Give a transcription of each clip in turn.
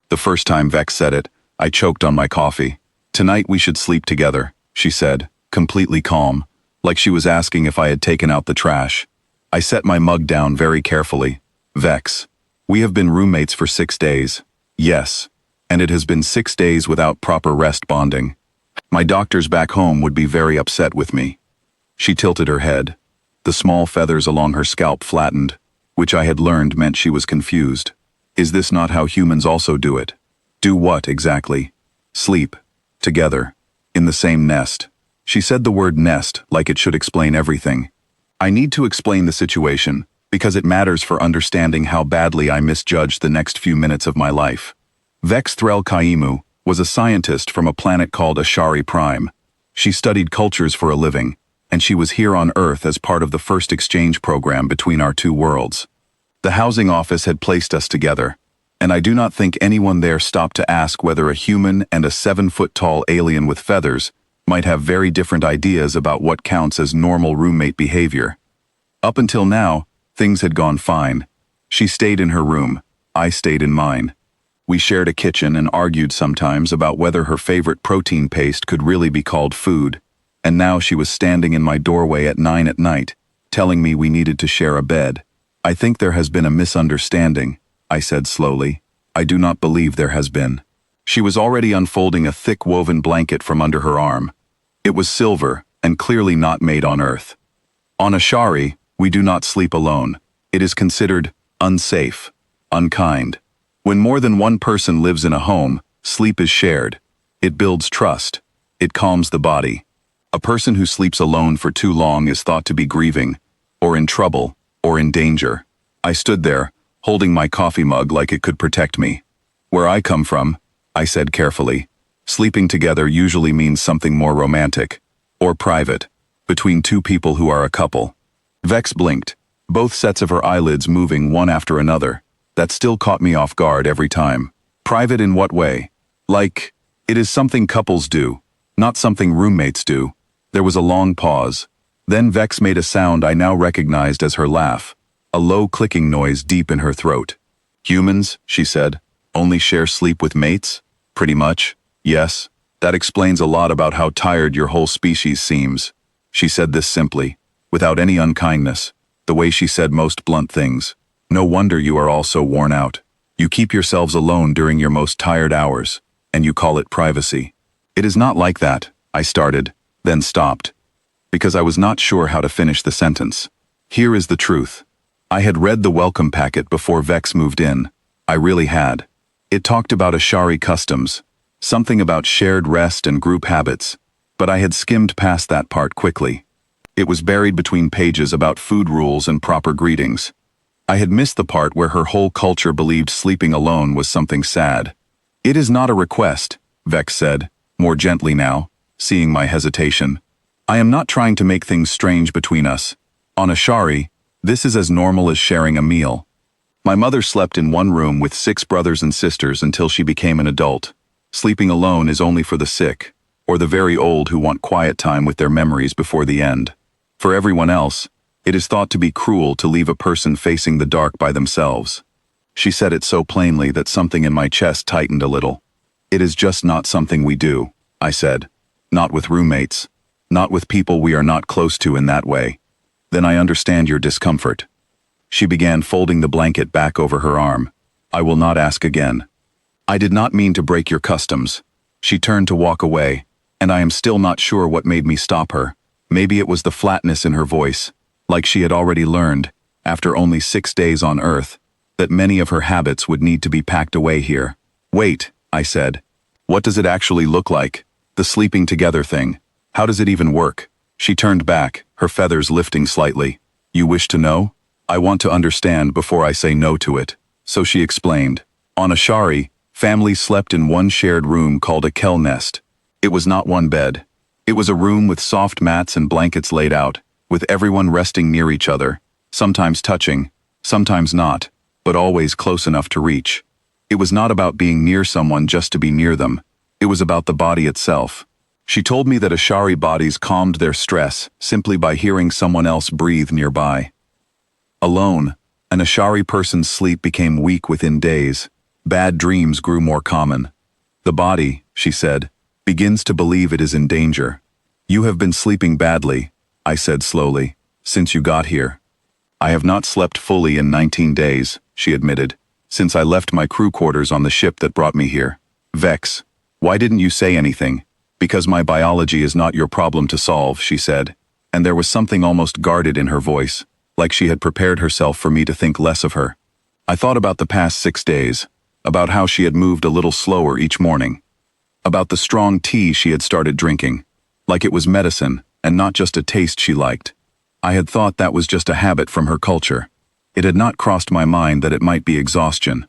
The first time Vex said it, I choked on my coffee. "Tonight we should sleep together," she said, completely calm, like she was asking if I had taken out the trash. I set my mug down very carefully. "Vex, we have been roommates for 6 days. Yes, and it has been 6 days without proper rest bonding. My doctors back home would be very upset with me." She tilted her head. The small feathers along her scalp flattened, which I had learned meant she was confused. "Is this not how humans also do it?" "Do what, exactly?" "Sleep. Together. In the same nest." She said the word nest like it should explain everything. I need to explain the situation, because it matters for understanding how badly I misjudged the next few minutes of my life. Vex Threl-Kaimu was a scientist from a planet called Ashari Prime. She studied cultures for a living, and she was here on Earth as part of the first exchange program between our two worlds. The housing office had placed us together, and I do not think anyone there stopped to ask whether a human and a 7-foot-tall alien with feathers might have very different ideas about what counts as normal roommate behavior. Up until now, things had gone fine. She stayed in her room, I stayed in mine. We shared a kitchen and argued sometimes about whether her favorite protein paste could really be called food, and now she was standing in my doorway at 9 at night, telling me we needed to share a bed. "I think there has been a misunderstanding," I said slowly. "I do not believe there has been." She was already unfolding a thick woven blanket from under her arm. It was silver and clearly not made on Earth. On Ashari, we do not sleep alone. It is considered unsafe, unkind. When more than one person lives in a home, sleep is shared. It builds trust. It calms the body. A person who sleeps alone for too long is thought to be grieving, or in trouble, or in danger. I stood there, holding my coffee mug like it could protect me. "Where I come from," I said carefully, "sleeping together usually means something more romantic, or private, between two people who are a couple." Vex blinked, both sets of her eyelids moving one after another. That still caught me off guard every time. "Private in what way?" "Like, it is something couples do, not something roommates do." There was a long pause. Then Vex made a sound I now recognized as her laugh, a low clicking noise deep in her throat. "Humans," she said, "only share sleep with mates? Pretty much, yes. That explains a lot about how tired your whole species seems." She said this simply, without any unkindness, the way she said most blunt things. "No wonder you are all so worn out. You keep yourselves alone during your most tired hours, and you call it privacy." "It is not like that," I started, then stopped, because I was not sure how to finish the sentence. Here is the truth. I had read the welcome packet before Vex moved in. I really had. It talked about Ashari customs, something about shared rest and group habits, but I had skimmed past that part quickly. It was buried between pages about food rules and proper greetings. I had missed the part where her whole culture believed sleeping alone was something sad. "It is not a request," Vex said, more gently now, seeing my hesitation. "I am not trying to make things strange between us. On Ashari, this is as normal as sharing a meal. My mother slept in one room with 6 brothers and sisters until she became an adult. Sleeping alone is only for the sick, or the very old who want quiet time with their memories before the end. For everyone else, it is thought to be cruel to leave a person facing the dark by themselves." She said it so plainly that something in my chest tightened a little. "It is just not something we do," I said. "Not with roommates. Not with people we are not close to in that way." "Then I understand your discomfort." She began folding the blanket back over her arm. "I will not ask again. I did not mean to break your customs." She turned to walk away, and I am still not sure what made me stop her. Maybe it was the flatness in her voice, like she had already learned, after only 6 days on Earth, that many of her habits would need to be packed away here. "Wait," I said. "What does it actually look like? The sleeping together thing. How does it even work?" She turned back, her feathers lifting slightly. "You wish to know? I want to understand before I say no to it." So she explained. On Ashari, families slept in one shared room called a kel-nest. It was not one bed. It was a room with soft mats and blankets laid out, with everyone resting near each other, sometimes touching, sometimes not, but always close enough to reach. It was not about being near someone just to be near them. It was about the body itself. She told me that Ashari bodies calmed their stress simply by hearing someone else breathe nearby. Alone, an Ashari person's sleep became weak within days. Bad dreams grew more common. The body, she said, begins to believe it is in danger. You have been sleeping badly, I said slowly, since you got here. I have not slept fully in 19 days, she admitted, since I left my crew quarters on the ship that brought me here. Vex, why didn't you say anything? Because my biology is not your problem to solve, she said, and there was something almost guarded in her voice, like she had prepared herself for me to think less of her. I thought about the past 6 days, about how she had moved a little slower each morning, about the strong tea she had started drinking, like it was medicine and not just a taste she liked. I had thought that was just a habit from her culture. It had not crossed my mind that it might be exhaustion.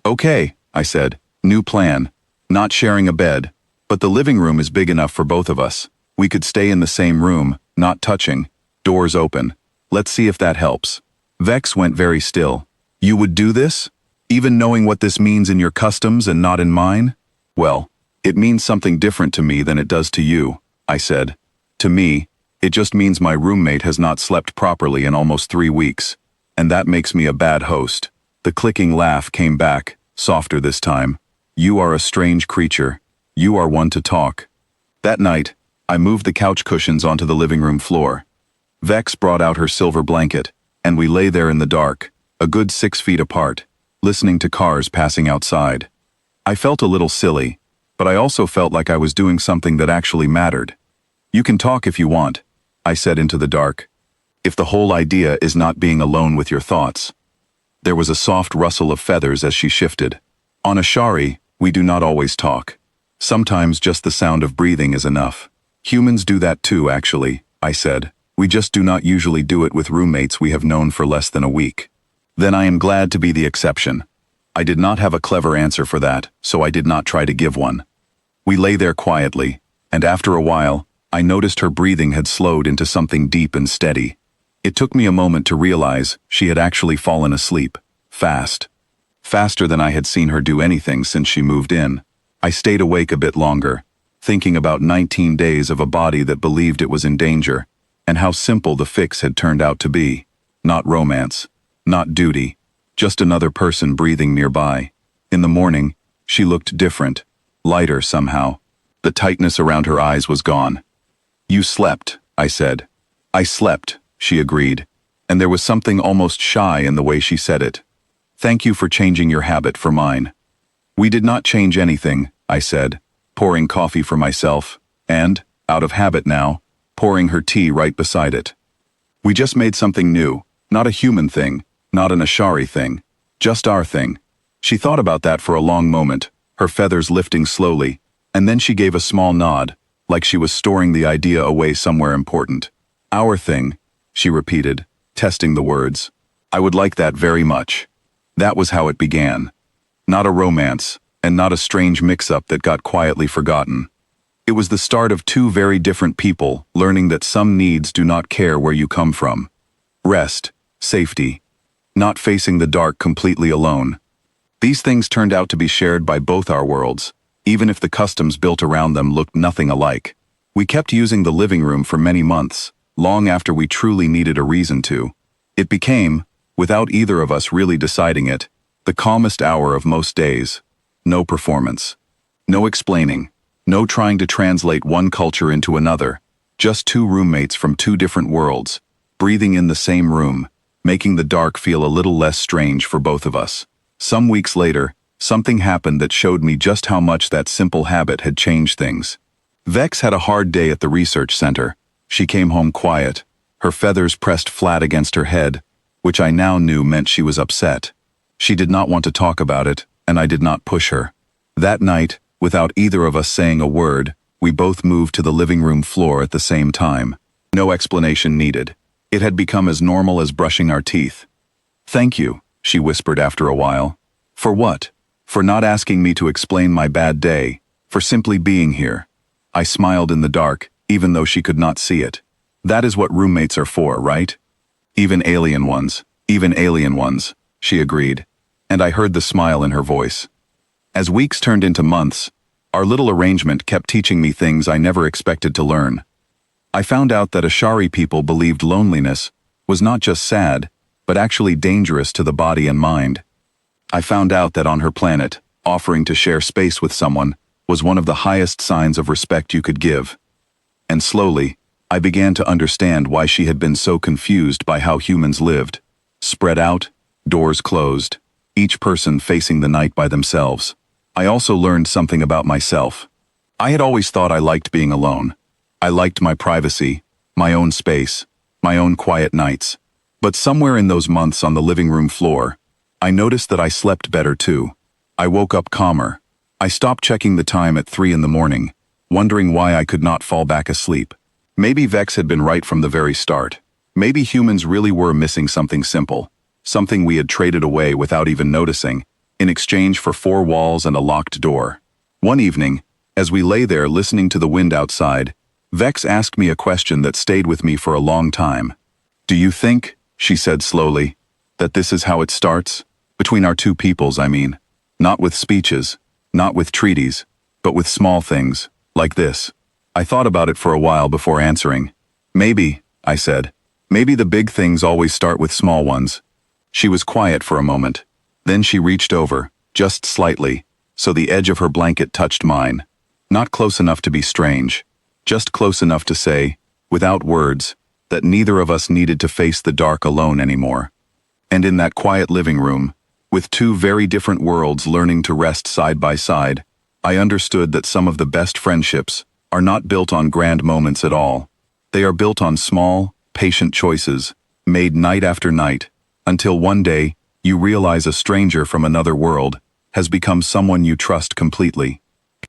Okay, I said, new plan. Not sharing a bed, but the living room is big enough for both of us. We could stay in the same room, not touching, doors open. Let's see if that helps. Vex went very still. You would do this? Even knowing what this means in your customs and not in mine? Well, it means something different to me than it does to you, I said. To me, it just means my roommate has not slept properly in almost 3 weeks, and that makes me a bad host. The clicking laugh came back, softer this time. You are a strange creature. You are one to talk. That night, I moved the couch cushions onto the living room floor. Vex brought out her silver blanket, and we lay there in the dark, a good 6 feet apart, listening to cars passing outside. I felt a little silly, but I also felt like I was doing something that actually mattered. You can talk if you want, I said into the dark. If the whole idea is not being alone with your thoughts. There was a soft rustle of feathers as she shifted. On Ashari, we do not always talk. Sometimes just the sound of breathing is enough. Humans do that too, actually, I said. We just do not usually do it with roommates we have known for less than a week. Then I am glad to be the exception. I did not have a clever answer for that, so I did not try to give one. We lay there quietly, and after a while, I noticed her breathing had slowed into something deep and steady. It took me a moment to realize she had actually fallen asleep, fast. Faster than I had seen her do anything since she moved in. I stayed awake a bit longer, thinking about 19 days of a body that believed it was in danger, and how simple the fix had turned out to be. Not romance, not duty, just another person breathing nearby. In the morning, she looked different, lighter somehow. The tightness around her eyes was gone. You slept, I said. I slept, she agreed, and there was something almost shy in the way she said it. Thank you for changing your habit for mine. We did not change anything, I said, pouring coffee for myself, and, out of habit now, pouring her tea right beside it. We just made something new, not a human thing, not an Ashari thing, just our thing. She thought about that for a long moment, her feathers lifting slowly, and then she gave a small nod, like she was storing the idea away somewhere important. Our thing, she repeated, testing the words. I would like that very much. That was how it began. Not a romance, and not a strange mix-up that got quietly forgotten. It was the start of 2 very different people learning that some needs do not care where you come from. Rest, safety, not facing the dark completely alone. These things turned out to be shared by both our worlds, even if the customs built around them looked nothing alike. We kept using the living room for many months, long after we truly needed a reason to. It became, without either of us really deciding it, the calmest hour of most days. No performance. No explaining. No trying to translate one culture into another. Just 2 roommates from 2 different worlds, breathing in the same room, making the dark feel a little less strange for both of us. Some weeks later, something happened that showed me just how much that simple habit had changed things. Vex had a hard day at the research center. She came home quiet, her feathers pressed flat against her head, which I now knew meant she was upset. She did not want to talk about it, and I did not push her. That night, without either of us saying a word, we both moved to the living room floor at the same time. No explanation needed. It had become as normal as brushing our teeth. Thank you, she whispered after a while. For what? For not asking me to explain my bad day, for simply being here. I smiled in the dark, even though she could not see it. That is what roommates are for, right? Even alien ones, she agreed, and I heard the smile in her voice. As weeks turned into months, our little arrangement kept teaching me things I never expected to learn. I found out that Ashari people believed loneliness was not just sad, but actually dangerous to the body and mind. I found out that on her planet, offering to share space with someone was one of the highest signs of respect you could give. And slowly, I began to understand why she had been so confused by how humans lived. Spread out, doors closed, each person facing the night by themselves. I also learned something about myself. I had always thought I liked being alone. I liked my privacy, my own space, my own quiet nights. But somewhere in those months on the living room floor, I noticed that I slept better too. I woke up calmer. I stopped checking the time at 3 in the morning, wondering why I could not fall back asleep. Maybe Vex had been right from the very start. Maybe humans really were missing something simple, something we had traded away without even noticing, in exchange for 4 walls and a locked door. One evening, as we lay there listening to the wind outside, Vex asked me a question that stayed with me for a long time. "Do you think," she said slowly, "that this is how it starts? Between our two peoples, I mean. Not with speeches, not with treaties, but with small things, like this." I thought about it for a while before answering. "Maybe," I said. "Maybe the big things always start with small ones." She was quiet for a moment. Then she reached over, just slightly, so the edge of her blanket touched mine. Not close enough to be strange, just close enough to say, without words, that neither of us needed to face the dark alone anymore. And in that quiet living room, with two very different worlds learning to rest side by side, I understood that some of the best friendships are not built on grand moments at all. They are built on small, patient choices, made night after night, until one day, you realize a stranger from another world has become someone you trust completely.